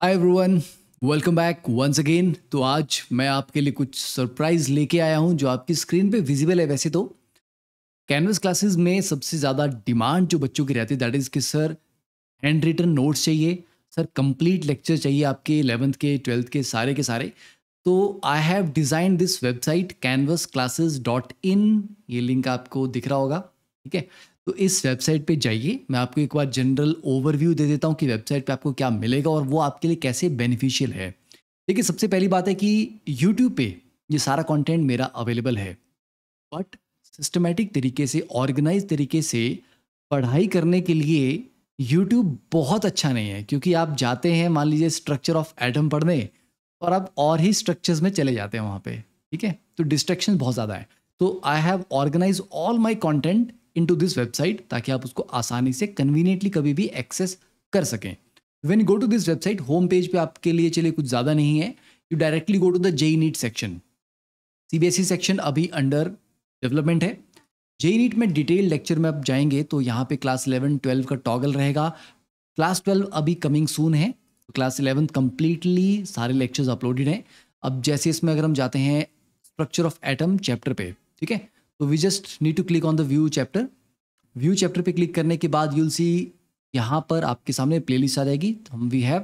हाय everyone, welcome back once again. तो आज मैं आपके लिए कुछ सरप्राइज लेके आया हूं जो आपकी स्क्रीन पे विजिबल है। वैसे तो कैनवस क्लासेस में सबसे ज़्यादा डिमांड जो बच्चों की रहती है दैट इज़ कि सर हैंड रिटन नोट्स चाहिए, सर कंप्लीट लेक्चर चाहिए आपके 11th के 12th के सारे। तो I have design this website canvasclasses.in। ये लिंक आपको दिख रहा होगा, ठीक है। तो इस वेबसाइट पे जाइए, मैं आपको एक बार जनरल ओवरव्यू दे देता हूँ कि वेबसाइट पे आपको क्या मिलेगा और वो आपके लिए कैसे बेनिफिशियल है। देखिए, सबसे पहली बात है कि यूट्यूब पे ये सारा कंटेंट मेरा अवेलेबल है, बट सिस्टमैटिक तरीके से, ऑर्गेनाइज तरीके से पढ़ाई करने के लिए यूट्यूब बहुत अच्छा नहीं है। क्योंकि आप जाते हैं, मान लीजिए स्ट्रक्चर ऑफ एटम पढ़ने, और आप और ही स्ट्रक्चर्स में चले जाते हैं वहाँ पे, ठीक है। तो डिस्ट्रैक्शन बहुत ज़्यादा है। तो I have organise all my content into this website ताकि आप उसको आसानी से कन्वीनियंटली कभी भी एक्सेस कर सकें। When you go to this website, home page पे आपके लिए चलिए कुछ ज़्यादा नहीं है, you directly go to the JEE NEET section. CBSE section अभी अंडर डेवलपमेंट है। जेई नीट में डिटेल लेक्चर में आप जाएंगे तो यहाँ पे क्लास 11-12 का टॉगल रहेगा। क्लास 12 अभी कमिंग सून है, तो क्लास 11 कंप्लीटली सारे लेक्चर्स अपलोडेड हैं। अब जैसे इसमें अगर हम जाते हैं स्ट्रक्चर ऑफ एटम चैप्टर पे, ठीक है, तो we just need to click on the view chapter. View chapter पे क्लिक करने के बाद यूल सी यहाँ पर आपके सामने प्लेलिस्ट आ जाएगी। तो हम we have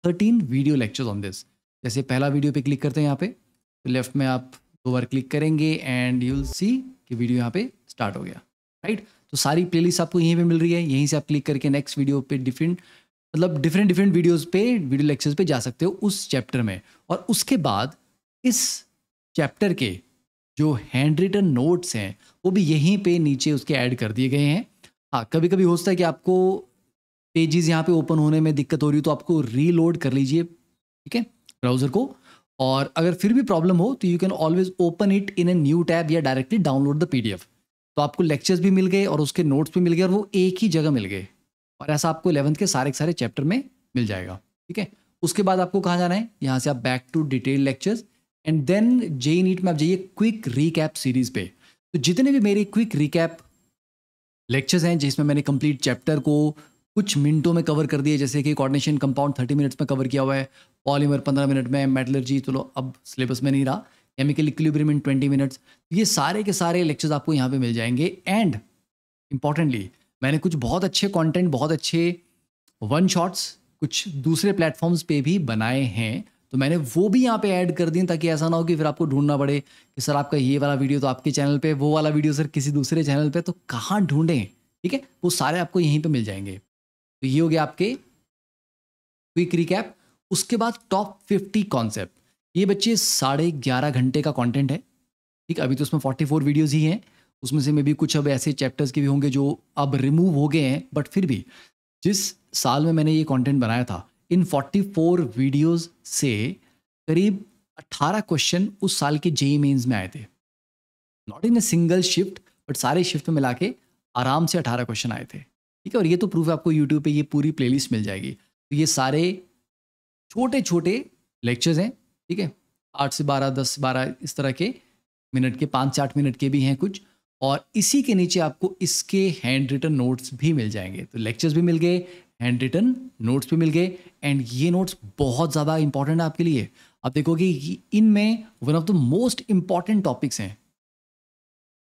13 video lectures on this. जैसे पहला वीडियो पे क्लिक करते हैं यहाँ पे, तो लेफ्ट में आप 2 बार क्लिक करेंगे एंड यूल सी कि वीडियो यहाँ पे स्टार्ट हो गया, राइट। तो सारी प्लेलिस्ट आपको यहीं पे मिल रही है। यहीं से आप क्लिक करके नेक्स्ट वीडियो पे डिफरेंट वीडियोस पे, वीडियो लेक्चर्स पे जा सकते हो उस चैप्टर में। और उसके बाद इस चैप्टर के जो हैंड रिटन नोट्स हैं वो भी यहीं पे नीचे उसके ऐड कर दिए गए हैं। हाँ, कभी कभी होता है कि आपको पेजेस यहाँ पे ओपन होने में दिक्कत हो रही हो तो आपको रीलोड कर लीजिए, ठीक है, ब्राउज़र को। और अगर फिर भी प्रॉब्लम हो तो you can always open it in a new tab या डायरेक्टली डाउनलोड द पीडीएफ। तो आपको लेक्चर्स भी मिल गए और उसके नोट्स भी मिल गए और वो एक ही जगह मिल गए। और ऐसा आपको 11th के सारे चैप्टर में मिल जाएगा, ठीक है। उसके बाद आपको कहाँ जाना है, यहाँ से आप back to detail lectures and then JEE NEET में आप जाइए क्विक रिकैप सीरीज पे। तो जितने भी मेरे क्विक रिकैप लेक्चर्स हैं जिसमें मैंने कंप्लीट चैप्टर को कुछ मिनटों में कवर कर दिया, जैसे कि कोऑर्डिनेशन कंपाउंड 30 मिनट्स में कवर किया हुआ है, पॉलीमर 15 मिनट में, मेटलर्जी चलो अब सिलेबस में नहीं रहा, केमिकल इक्विलिब्रियम इन 20 मिनट्स। ये सारे के सारे लेक्चर्स आपको यहाँ पे मिल जाएंगे। एंड इंपॉर्टेंटली मैंने कुछ बहुत अच्छे कंटेंट, बहुत अच्छे वन शॉट्स कुछ दूसरे प्लेटफॉर्म्स पे भी बनाए हैं, तो मैंने वो भी यहाँ पे ऐड कर दिए ताकि ऐसा ना हो कि फिर आपको ढूंढना पड़े कि सर आपका ये वाला वीडियो तो आपके चैनल पे, वो वाला वीडियो सर किसी दूसरे चैनल पे, तो कहाँ ढूंढें, ठीक है। वो सारे आपको यहीं पे मिल जाएंगे। तो ये हो गया आपके क्विक रिकैप। उसके बाद टॉप 50 कॉन्सेप्ट। ये बच्चे 11.5 घंटे का कंटेंट है, ठीक। अभी तो उसमें 44 वीडियोस ही हैं, उसमें से मे भी कुछ अब ऐसे चैप्टर्स के भी होंगे जो अब रिमूव हो गए हैं, बट फिर भी जिस साल में मैंने ये कंटेंट बनाया था, इन 44 वीडियोस से करीब 18 क्वेश्चन उस साल के जेईई मेंस में आए थे। Not in a single shift, but सारे शिफ्ट में मिला के आराम से 18 क्वेश्चन आए थे, ठीक है। और ये तो प्रूफ आपको यूट्यूब पे ये पूरी प्लेलिस्ट मिल जाएगी। तो ये सारे छोटे छोटे लेक्चर्स हैं, ठीक है, 8 से 12, 10 से 12 इस तरह के मिनट के, 5 से 8 मिनट के भी हैं कुछ। और इसी के नीचे आपको इसके हैंड रिटन नोट्स भी मिल जाएंगे। तो लेक्चर्स भी मिल गए, हैंड रिटन नोट्स भी मिल गए। एंड ये नोट्स बहुत ज़्यादा इंपॉर्टेंट है आपके लिए। आप देखोगे कि इनमें one of the most important topics हैं,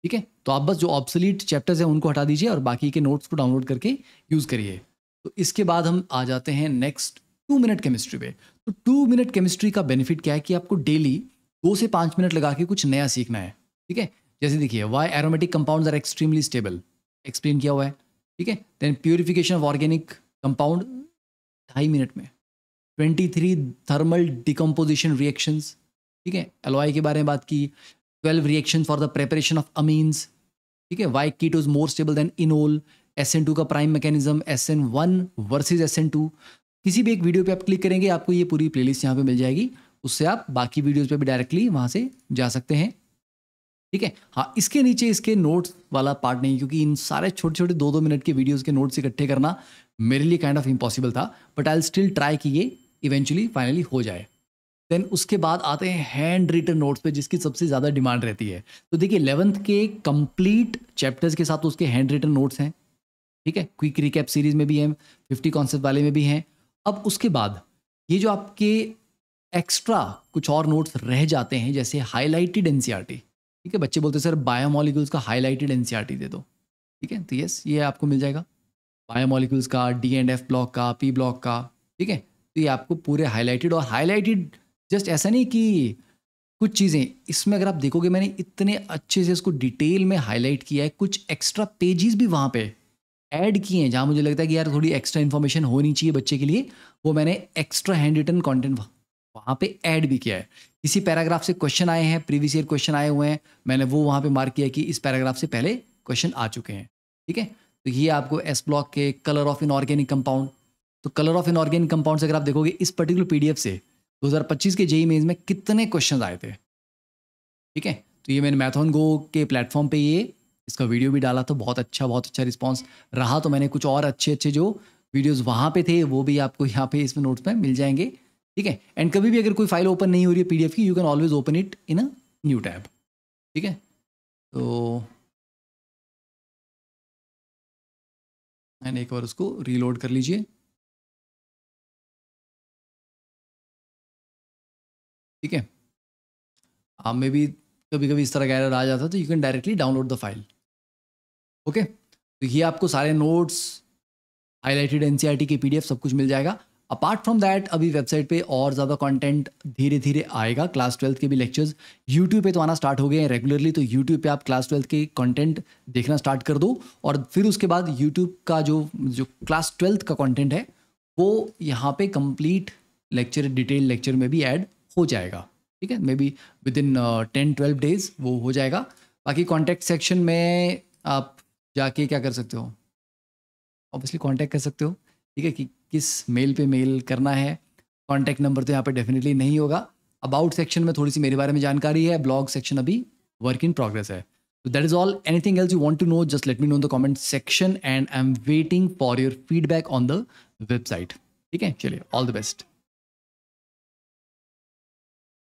ठीक है। तो आप बस जो ऑब्सोलीट चैप्टर्स हैं उनको हटा दीजिए और बाकी के नोट्स को डाउनलोड करके यूज़ करिए। तो इसके बाद हम आ जाते हैं नेक्स्ट 2 मिनट केमिस्ट्री पे। तो 2 मिनट केमिस्ट्री का बेनिफिट क्या है कि आपको डेली 2 से 5 मिनट लगा के कुछ नया सीखना है, ठीक है। जैसे देखिए, why aromatic compounds are extremely stable, explain किया हुआ है, ठीक है। Then purification of organic compound 2.5 minute में, 23 थर्मल डिकम्पोजिशन रिएक्शंस, ठीक है, एलओआई के बारे में बात की, 12 reaction for the preparation of amines, ठीक है, why keto is more stable than enol, SN2 का prime mechanism, SN1 versus SN2। किसी भी एक वीडियो पे आप क्लिक करेंगे आपको ये पूरी प्लेलिस्ट यहाँ पे मिल जाएगी, उससे आप बाकी वीडियोस पे भी डायरेक्टली वहाँ से जा सकते हैं, ठीक है। हाँ, इसके नीचे इसके नोट्स वाला पार्ट नहीं, क्योंकि इन सारे छोटे छोटे 2-2 मिनट के वीडियोस के नोट्स इकट्ठे करना मेरे लिए काइंड ऑफ इम्पॉसिबल था, but I will still try कि ये इवेंचुअली फाइनली हो जाए। देन उसके बाद आते हैं हैंड रिटन नोट्स पे, जिसकी सबसे ज़्यादा डिमांड रहती है। तो देखिए, 11th के कंप्लीट चैप्टर्स के साथ उसके हैंड रिटन नोट्स हैं, ठीक है। क्विक रिकैप सीरीज में भी हैं, 50 कॉन्सेप्ट वाले में भी हैं। अब उसके बाद ये जो आपके एक्स्ट्रा कुछ और नोट्स रह जाते हैं, जैसे हाईलाइटेड एनसीईआरटी, ठीक है, बच्चे बोलते हैं सर बायोमोलिक्यूल्स का हाईलाइटेड एनसीईआरटी दे दो, ठीक है, तो यस ये आपको मिल जाएगा। बायोमोलिक्यूल्स का, डी एंड एफ ब्लॉक का, पी ब्लॉक का, ठीक है, तो ये आपको पूरे हाईलाइटेड, और हाईलाइटेड जस्ट ऐसा नहीं कि कुछ चीज़ें इसमें अगर आप देखोगे मैंने इतने अच्छे से इसको डिटेल में हाईलाइट किया है, कुछ एक्स्ट्रा पेजेस भी वहाँ पे ऐड किए हैं जहाँ मुझे लगता है कि यार थोड़ी एक्स्ट्रा इन्फॉर्मेशन होनी चाहिए बच्चे के लिए, वो मैंने एक्स्ट्रा हैंड रिटन कॉन्टेंट वहाँ पे ऐड भी किया है। किसी पैराग्राफ से क्वेश्चन आए हैं, प्रीवियस ईयर क्वेश्चन आए हुए हैं, मैंने वो वहाँ पे मार्क किया कि इस पैराग्राफ से पहले क्वेश्चन आ चुके हैं, ठीक है। तो ये आपको एस ब्लॉक के कलर ऑफ इनऑर्गेनिक कंपाउंड, तो कलर ऑफ इनऑर्गेनिक कंपाउंड्स अगर आप देखोगे इस पर्टिकुलर पीडीएफ से 2025 के जेईई मेंस में कितने क्वेश्चन आए थे, ठीक है। तो ये मैंने मैथॉन गो के प्लेटफॉर्म पे ये इसका वीडियो भी डाला, तो बहुत अच्छा रिस्पांस रहा, तो मैंने कुछ और अच्छे जो वीडियोस वहाँ पे थे वो भी आपको यहाँ पे इसमें नोट्स में मिल जाएंगे, ठीक है। एंड कभी भी अगर कोई फाइल ओपन नहीं हो रही है पीडीएफ की, you can always open it in a new tab, ठीक है। तो मैंने एक बार उसको रीलोड कर लीजिए, ठीक है। आप में भी कभी कभी इस तरह का एरर आ जाता है, तो you can directly download the file, okay. तो ये आपको सारे नोट्स, हाईलाइटेड एनसीईआरटी की पीडीएफ सब कुछ मिल जाएगा। अपार्ट फ्रॉम दैट अभी वेबसाइट पे और ज़्यादा कंटेंट धीरे धीरे आएगा। क्लास 12 के भी लेक्चर्स यूट्यूब पे तो आना स्टार्ट हो गए हैं रेगुलरली, तो यूट्यूब पे आप क्लास 12 के कंटेंट देखना स्टार्ट कर दो, और फिर उसके बाद यूट्यूब का जो क्लास 12 का कंटेंट है वो यहाँ पे कंप्लीट लेक्चर, डिटेल लेक्चर में भी ऐड हो जाएगा, ठीक है। May be with in 10-12 days वो हो जाएगा। बाकी कॉन्टैक्ट सेक्शन में आप जाके क्या कर सकते हो, ऑब्वियसली कांटेक्ट कर सकते हो, ठीक है, कि किस मेल पे मेल करना है। कांटेक्ट नंबर तो यहाँ पे डेफिनेटली नहीं होगा। अबाउट सेक्शन में थोड़ी सी मेरे बारे में जानकारी है, ब्लॉग सेक्शन अभी वर्क इन प्रोग्रेस है। तो that is all. Anything else you want to know, just let me know in the comment section and I am waiting for your feedback on the website, ठीक है। चलिए, all the best.